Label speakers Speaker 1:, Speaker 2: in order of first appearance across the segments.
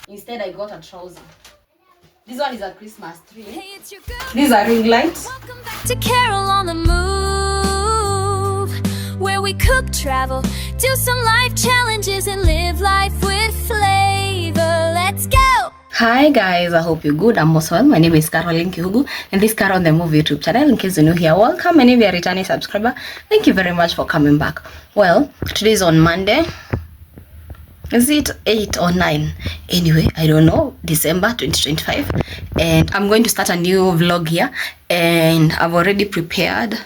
Speaker 1: Instead, I got a trouser. This one is a Christmas tree. These are ring lights.
Speaker 2: Welcome back to Carol on the Move, where we cook, travel, do some life challenges, and live life with flavor. Let's go!
Speaker 1: Hi guys, I hope you're good. I'm most well. My name is Caroline Kihugu, and this is Carol on the Move YouTube channel. In case you're new here, welcome. And if you're a returning subscriber, thank you very much for coming back. Well, today is on Monday. Is it 8 or 9? Anyway, I don't know. December 2025, and I'm going to start a new vlog here. And I've already prepared.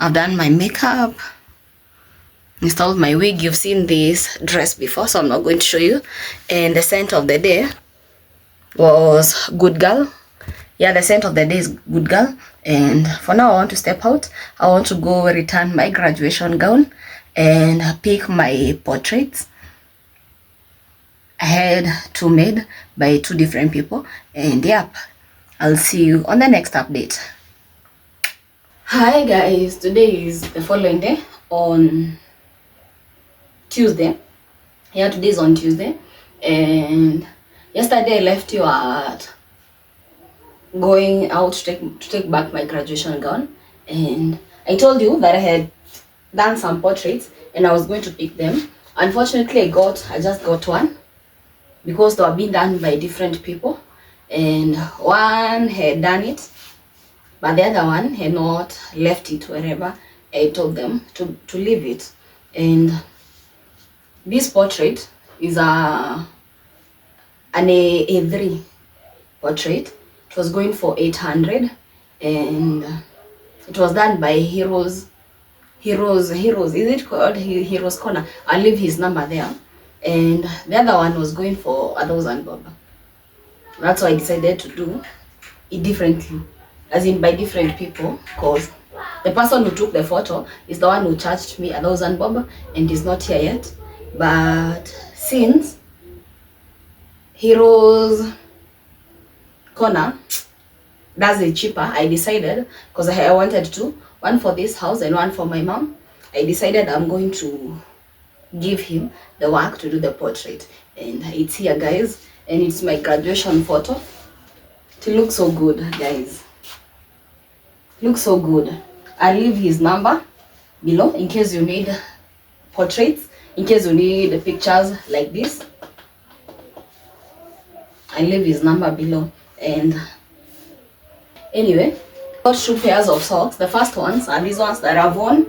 Speaker 1: I've done my makeup, installed my wig. You've seen this dress before, so I'm not going to show you. And the scent of the day was Good Girl. Yeah, the scent of the day is Good Girl. And for now, I want to step out. I want to go return my graduation gown and pick my portraits. I had two made by two different people, and yep, I'll see you on the next update. Hi guys, today is the following day, on Tuesday. Yeah, today is on Tuesday, and yesterday I left you at going out to take back my graduation gown, and I told you that I had done some portraits and I was going to pick them. Unfortunately, I just got one, because they were being done by different people, and one had done it, but the other one had not left it wherever I told them to leave it. And this portrait is an A3 portrait. It was going for 800, and it was done by Heroes. Is it called Heroes Corner? I'll leave his number there. And the other one was going for 1,000 bob. That's why I decided to do it differently, as in by different people, because the person who took the photo is the one who charged me 1,000 bob and is not here yet. But since Heroes Corner does it cheaper, I decided, because I wanted to, one for this house and one for my mom, I decided I'm going to give him the work to do the portrait. And it's here guys, and it's my graduation photo. It looks so good guys, looks so good. I'll leave his number below in case you need portraits, in case you need pictures like this. I'll leave his number below. And anyway, got two pairs of socks. The first ones are these ones that I've worn.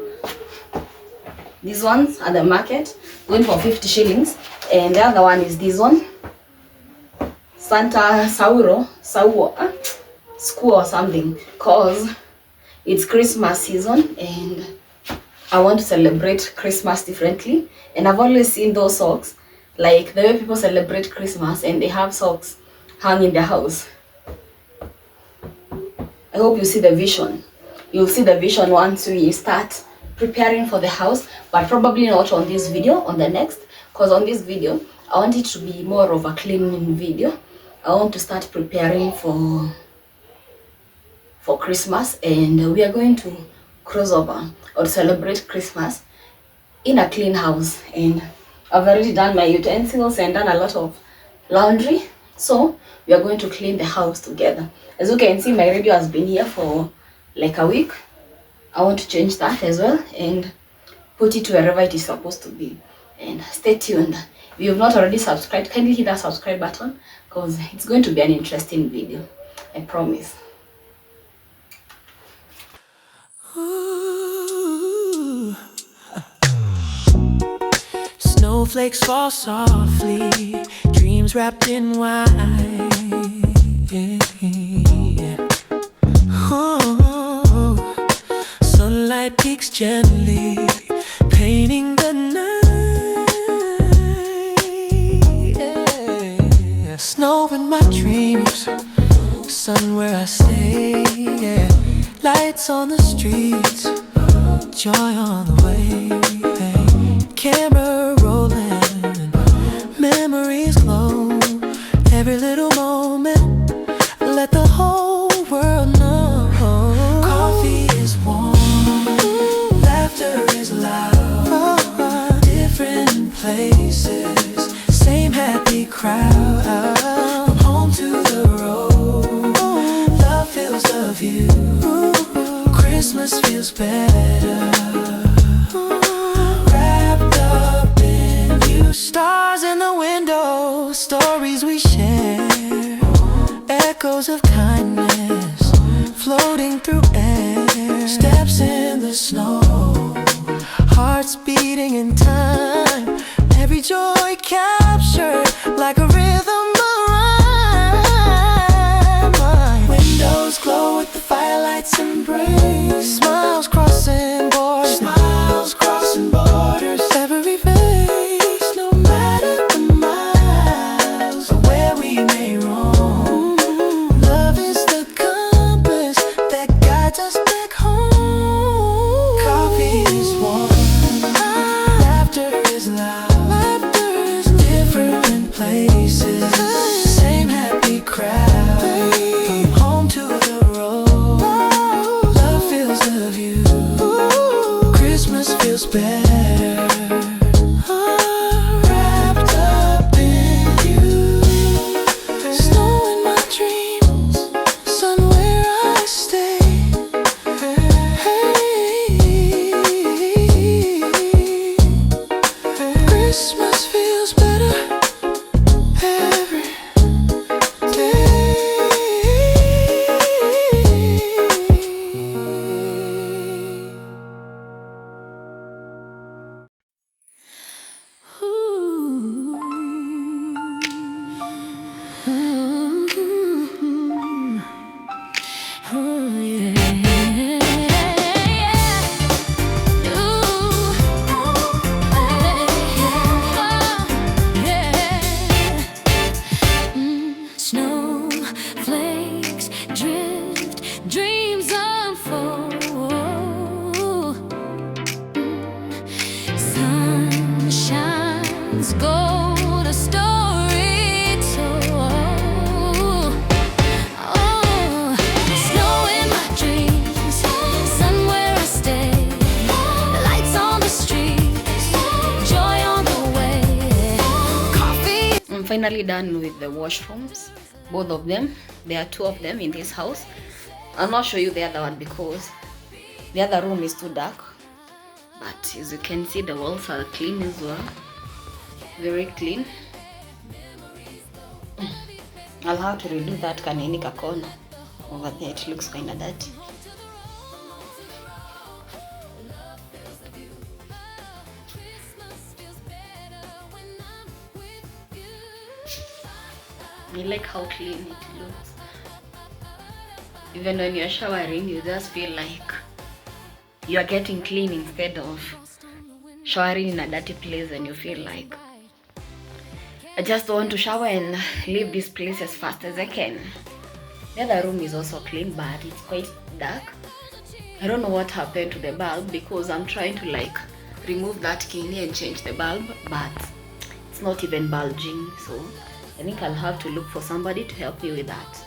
Speaker 1: These ones at the market, going for 50 shillings. And the other one is this one, Santa Squaw or something, because it's Christmas season and I want to celebrate Christmas differently. And I've always seen those socks, like the way people celebrate Christmas and they have socks hung in their house. I hope you see the vision. You'll see the vision once we start preparing for the house, but probably not on this video, on the next, because on this video I want it to be more of a cleaning video. I want to start preparing for Christmas, and we are going to cross over or celebrate Christmas in a clean house. And I've already done my utensils and done a lot of laundry, so we are going to clean the house together. As you can see, my radio has been here for like a week. I want to change that as well and put it wherever it is supposed to be. And stay tuned. If you have not already subscribed, kindly hit that subscribe button, because it's going to be an interesting video, I promise.
Speaker 3: Ooh. Snowflakes fall softly, dreams wrapped in white. Oh, sunlight peeks gently, painting the night. Yeah. Snow in my dreams, sun where I stay. Yeah. Lights on the streets, joy on the way. Camera rolling, memories glow. Every little moment, let the whole world know. Coffee is warm, laughter is loud. Different places, same happy crowd. Christmas feels better wrapped up in you. Stars in the window, stories we share, echoes of kindness floating through air. Steps in the snow, hearts beating in time, every joy captured like a rhythm of rhyme. Windows glow with the firelight's embrace, smiles crossing borders, every face, no matter the miles or where we may roam. Love is the compass that guides us back home. Coffee is warm, laughter is loud, different places, same happy crowd. From home to the road, love fills the view. Christmas feels better wrapped up in you. Snow in my dreams, sun where I stay. Christmas feels better every day. Snowflakes drift, dreams unfold. Sun shines, gold, a story told. Oh, snow in my dreams, sun where I stay. Lights on the streets, joy on the way. Coffee.
Speaker 1: I'm finally done with the washrooms, both of them. There are 2 of them in this house. I'll not show you the other one because the other room is too dark. But as you can see, the walls are clean as well, very clean. I'll have to redo that kanini corner over there. It looks kind of dirty. I like how clean it looks. Even when you're showering, you just feel like you are getting clean instead of showering in a dirty place, and you feel like I just want to shower and leave this place as fast as I can. The other room is also clean, but it's quite dark. I don't know what happened to the bulb because I'm trying to like remove that kidney and change the bulb, but it's not even bulging, so I think I'll have to look for somebody to help me with that.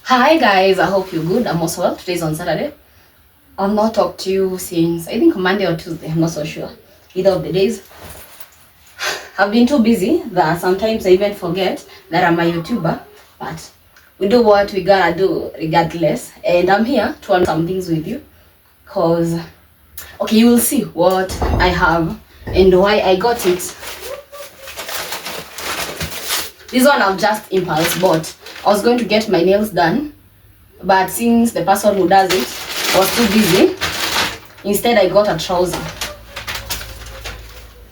Speaker 1: Hi guys, I hope you're good. I'm also well. Today's on Saturday. I've not talked to you since I think Monday or Tuesday. I'm not so sure. Either of the days. I've been too busy that sometimes I even forget that I'm a YouTuber. But we do what we gotta do regardless. And I'm here to learn some things with you. Cause okay, you will see what I have and why I got it. This one I've just impulse bought. I was going to get my nails done, but since the person who does it was too busy, instead I got a trouser.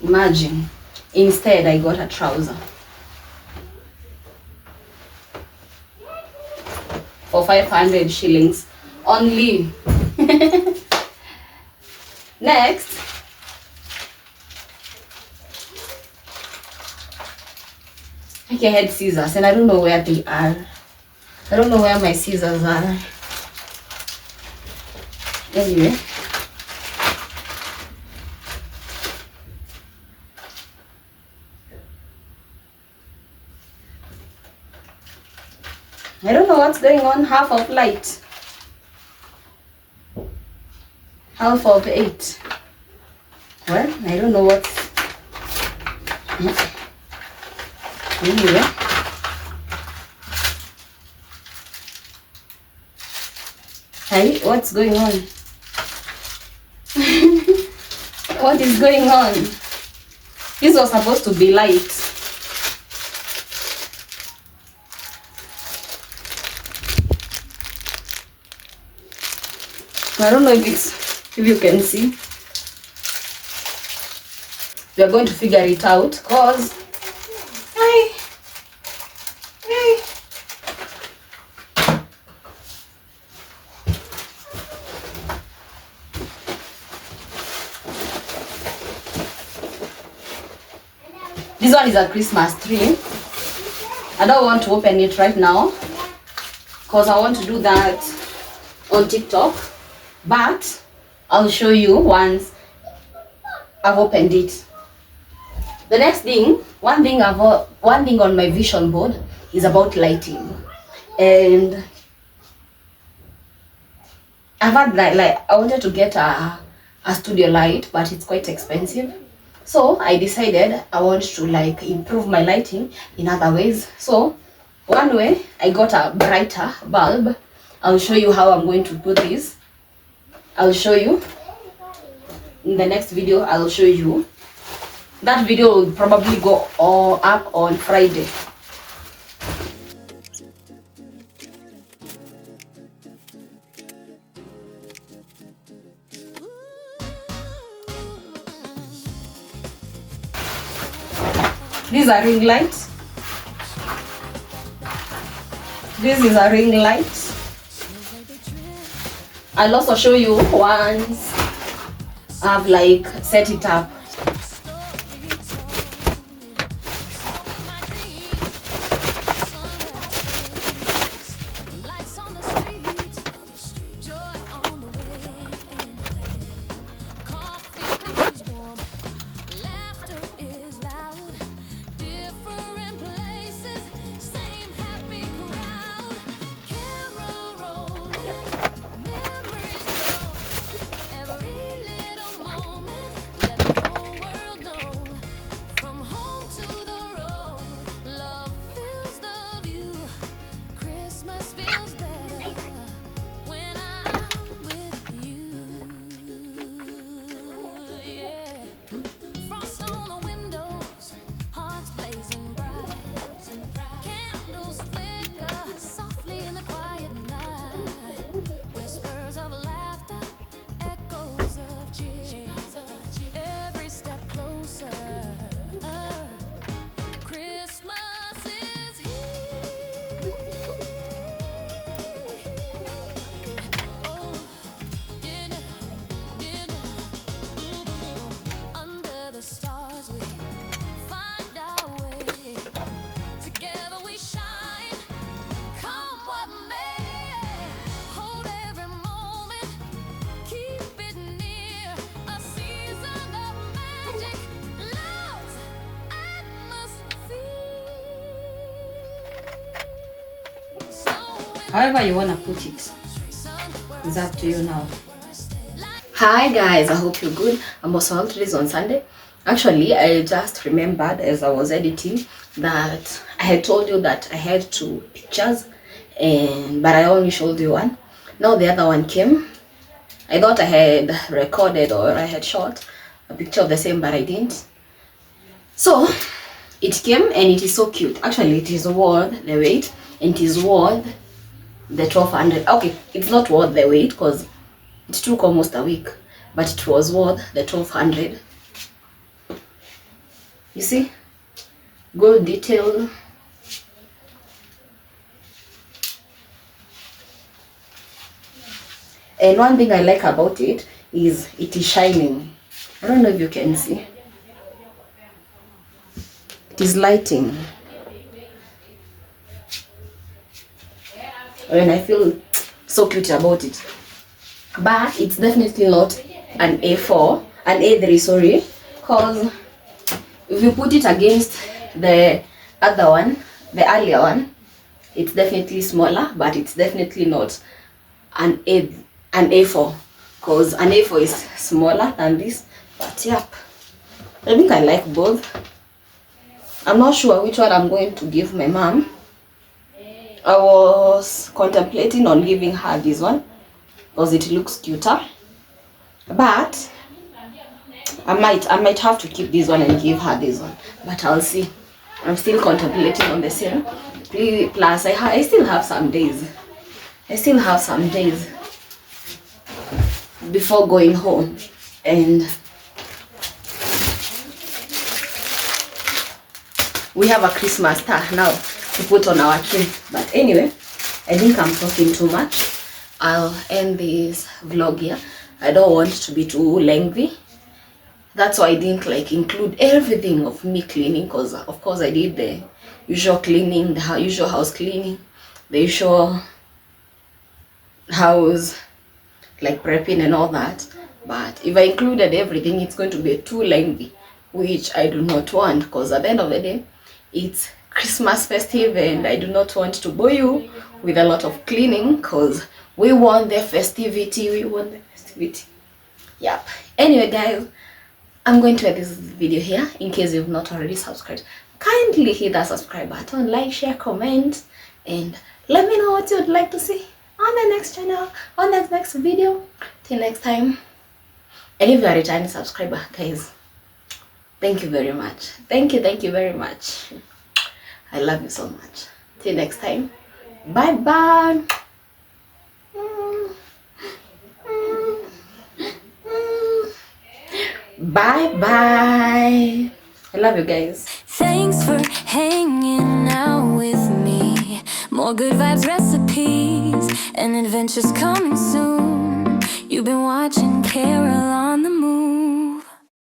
Speaker 1: Imagine. Instead I got a trouser. For 500 shillings only. Next. Okay, I had scissors and I don't know where they are. I don't know where my scissors are. Anyway. I don't know what's going on. Half of light. Half of 8. Well, I don't know what's... Anyway. Hey, what's going on? What is going on? This was supposed to be light. I don't know if you can see. We are going to figure it out cause this one is a Christmas tree. I don't want to open it right now because I want to do that on TikTok, but I'll show you once I've opened it. The next thing, one thing on my vision board is about lighting, and I've had like I wanted to get a studio light, but it's quite expensive. So I decided I want to like improve my lighting in other ways. So one way, I got a brighter bulb. I'll show you how I'm going to put this. I'll show you in the next video. I'll show you. That video will probably go up on Friday. These are ring lights. This is a ring light. I'll also show you once I've like set it up.
Speaker 4: However you wanna put it. It's up to you now.
Speaker 1: Hi guys, I hope you're good. I'm also today's on Sunday. Actually, I just remembered as I was editing that I had told you that I had 2 pictures, but I only showed you one. Now the other one came. I thought I had recorded or I had shot a picture of the same, but I didn't. So it came and it is so cute. Actually, it is worth the wait, and it is worth the 1200. Okay, it's not worth the wait because it took almost a week, but it was worth the 1200. You see, gold detail. And one thing I like about it is shining. I don't know if you can see. It is lighting. And I feel so cute about it. But it's definitely not an A4, an A3, sorry. Because if you put it against the other one, the earlier one, it's definitely smaller, but it's definitely not an A4. Because an A4 is smaller than this. But yep, I think I like both. I'm not sure which one I'm going to give my mom. I was contemplating on giving her this one because it looks cuter, but I might have to keep this one and give her this one, but I'll see. I'm still contemplating on the same. Plus I still have some days. Before going home, and we have a Christmas star now to put on our tree. But anyway, I think I'm talking too much. I'll end this vlog here. I don't want to be too lengthy. That's why I didn't include everything of me cleaning, because of course I did the usual cleaning, the usual house cleaning, the usual house prepping and all that. But if I included everything, it's going to be too lengthy, which I do not want, because at the end of the day, it's Christmas festive and I do not want to bore you with a lot of cleaning, because we want the festivity. Yep. Anyway guys, I'm going to end this video here. In case you've not already subscribed, kindly hit that subscribe button, like, share, comment, and let me know what you would like to see on the next channel, on the next video. Till next time. And if you are a returning subscriber, guys, thank you very much. Thank you very much. I love you so much. Till next time. Bye bye. Bye bye. I love you guys.
Speaker 2: Thanks for hanging out with me. More good vibes, recipes, and adventures coming soon. You've been watching Carol on the